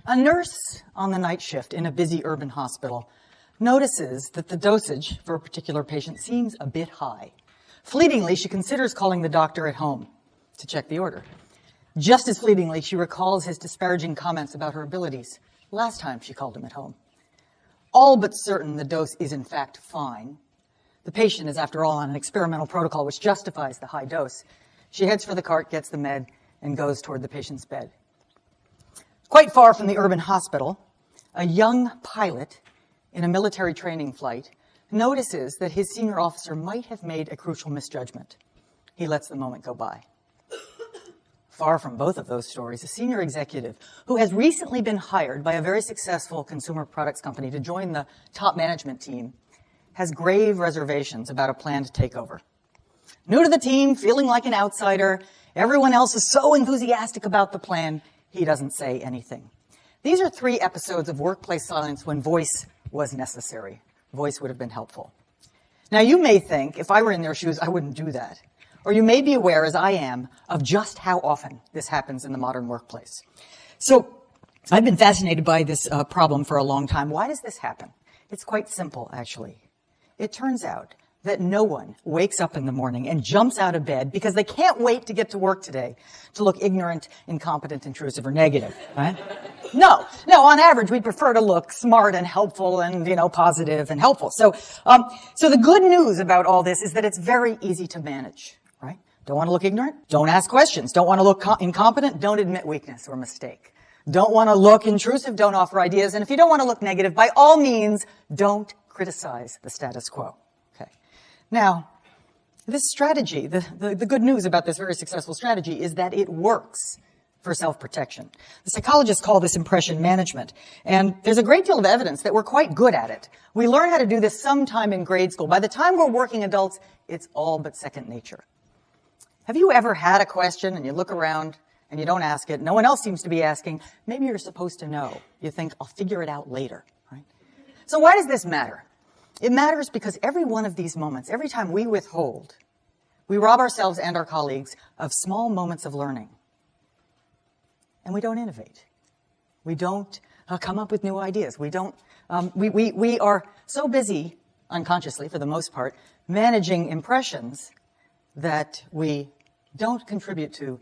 A nurse on the night shift in a busy urban hospital notices that the dosage for a particular patient seems a bit high. Fleetingly, she considers calling the doctor at home to check the order. Just as fleetingly, she recalls his disparaging comments about her abilities last time she called him at home. All but certain the dose is in fact fine. The patient is, after all, on an experimental protocol which justifies the high dose. She heads for the cart, gets the med, and goes toward the patient's bed. Quite far from the urban hospital, a young pilot in a military training flight notices that his senior officer might have made a crucial misjudgment. He lets the moment go by. Far from both of those stories, a senior executive who has recently been hired by a very successful consumer products company to join the top management team has grave reservations about a planned takeover. New to the team, feeling like an outsider, everyone else is so enthusiastic about the plan, he doesn't say anything. These are 3 episodes of workplace silence when voice was necessary. Voice would have been helpful. Now, you may think, if I were in their shoes, I wouldn't do that. Or you may be aware, as I am, of just how often this happens in the modern workplace. So I've been fascinated by this problem for a long time. Why does this happen? It's quite simple, actually. It turns out that no one wakes up in the morning and jumps out of bed because they can't wait to get to work today to look ignorant, incompetent, intrusive, or negative, right? No, on average, we prefer to look smart and helpful and, positive and helpful. So the good news about all this is that it's very easy to manage, right? Don't want to look ignorant? Don't ask questions. Don't want to look incompetent? Don't admit weakness or mistake. Don't want to look intrusive? Don't offer ideas. And if you don't want to look negative, by all means, don't criticize the status quo. Now, this strategy, the good news about this very successful strategy is that it works for self-protection. The psychologists call this impression management, and there's a great deal of evidence that we're quite good at it. We learn how to do this sometime in grade school. By the time we're working adults, it's all but second nature. Have you ever had a question and you look around and you don't ask it? No one else seems to be asking. Maybe you're supposed to know. You think, I'll figure it out later, right? So why does this matter? It matters because every one of these moments, every time we withhold, we rob ourselves and our colleagues of small moments of learning. And we don't innovate. We don't come up with new ideas. We are so busy, unconsciously for the most part, managing impressions that we don't contribute to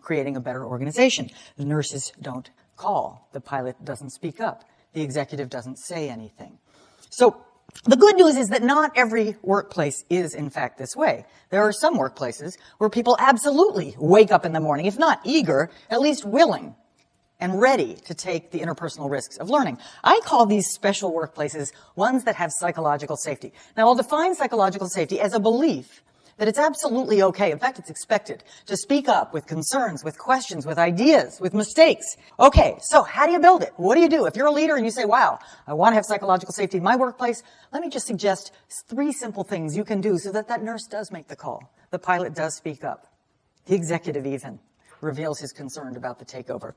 creating a better organization. The nurses don't call. The pilot doesn't speak up. The executive doesn't say anything. So the good news is that not every workplace is, in fact, this way. There are some workplaces where people absolutely wake up in the morning, if not eager, at least willing and ready to take the interpersonal risks of learning. I call these special workplaces ones that have psychological safety. Now, I'll define psychological safety as a belief that it's absolutely okay, in fact, it's expected, to speak up with concerns, with questions, with ideas, with mistakes. Okay, so how do you build it? What do you do? If you're a leader and you say, wow, I want to have psychological safety in my workplace, let me just suggest 3 simple things you can do so that that nurse does make the call. The pilot does speak up. The executive even reveals his concern about the takeover.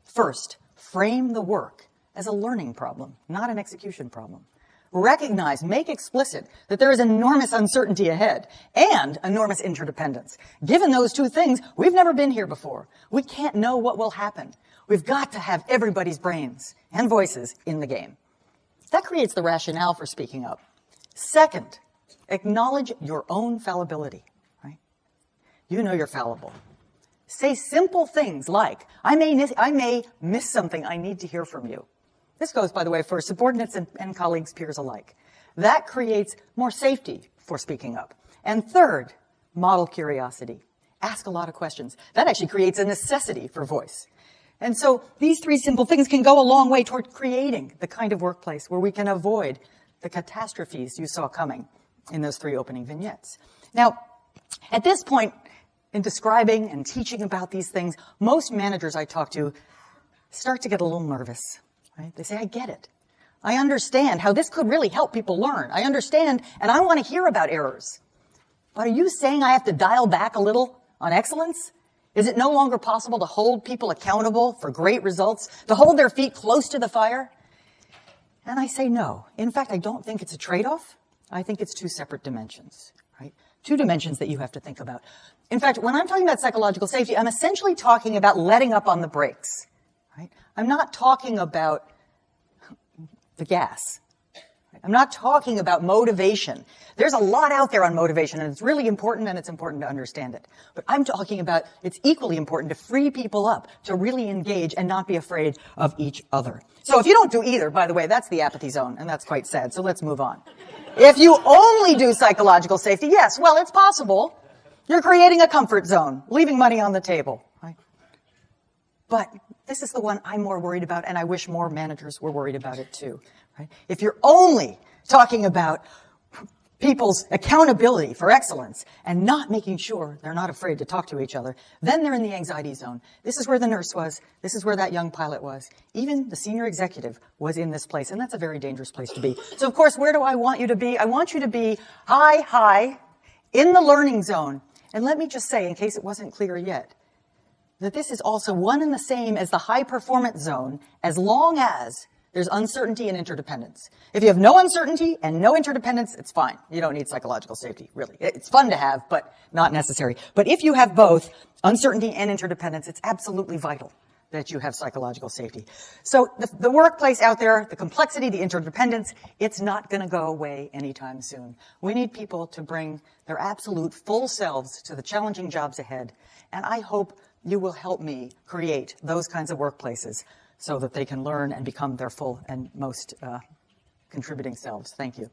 First, frame the work as a learning problem, not an execution problem. Recognize, make explicit that there is enormous uncertainty ahead and enormous interdependence. Given those 2 things, we've never been here before. We can't know what will happen. We've got to have everybody's brains and voices in the game. That creates the rationale for speaking up. Second, acknowledge your own fallibility, right? You know you're fallible. Say simple things like, I may miss something. I need to hear from you. This goes, by the way, for subordinates and colleagues, peers alike. That creates more safety for speaking up. And third, model curiosity. Ask a lot of questions. That actually creates a necessity for voice. And so these 3 simple things can go a long way toward creating the kind of workplace where we can avoid the catastrophes you saw coming in those 3 opening vignettes. Now, at this point in describing and teaching about these things, most managers I talk to start to get a little nervous. Right? They say, I get it. I understand how this could really help people learn. I understand, and I want to hear about errors. But are you saying I have to dial back a little on excellence? Is it no longer possible to hold people accountable for great results, to hold their feet close to the fire? And I say no. In fact, I don't think it's a trade-off. I think it's 2 separate dimensions, right? 2 dimensions that you have to think about. In fact, when I'm talking about psychological safety, I'm essentially talking about letting up on the brakes. right? I'm not talking about the gas. I'm not talking about motivation. There's a lot out there on motivation, and it's really important, and it's important to understand it. But I'm talking about it's equally important to free people up to really engage and not be afraid of each other. So if you don't do either, by the way, that's the apathy zone, and that's quite sad. So let's move on. If you only do psychological safety, yes, well, it's possible. You're creating a comfort zone, leaving money on the table. Right? But this is the one I'm more worried about, and I wish more managers were worried about it too. Right? If you're only talking about people's accountability for excellence and not making sure they're not afraid to talk to each other, then they're in the anxiety zone. This is where the nurse was. This is where that young pilot was. Even the senior executive was in this place, and that's a very dangerous place to be. So, of course, where do I want you to be? I want you to be high, in the learning zone. And let me just say, in case it wasn't clear yet, that this is also one and the same as the high performance zone as long as there's uncertainty and interdependence. If you have no uncertainty and no interdependence, it's fine. You don't need psychological safety, really. It's fun to have, but not necessary. But if you have both uncertainty and interdependence, it's absolutely vital that you have psychological safety. So the workplace out there, the complexity, the interdependence, it's not going to go away anytime soon. We need people to bring their absolute full selves to the challenging jobs ahead. And I hope you will help me create those kinds of workplaces so that they can learn and become their full and most contributing selves. Thank you.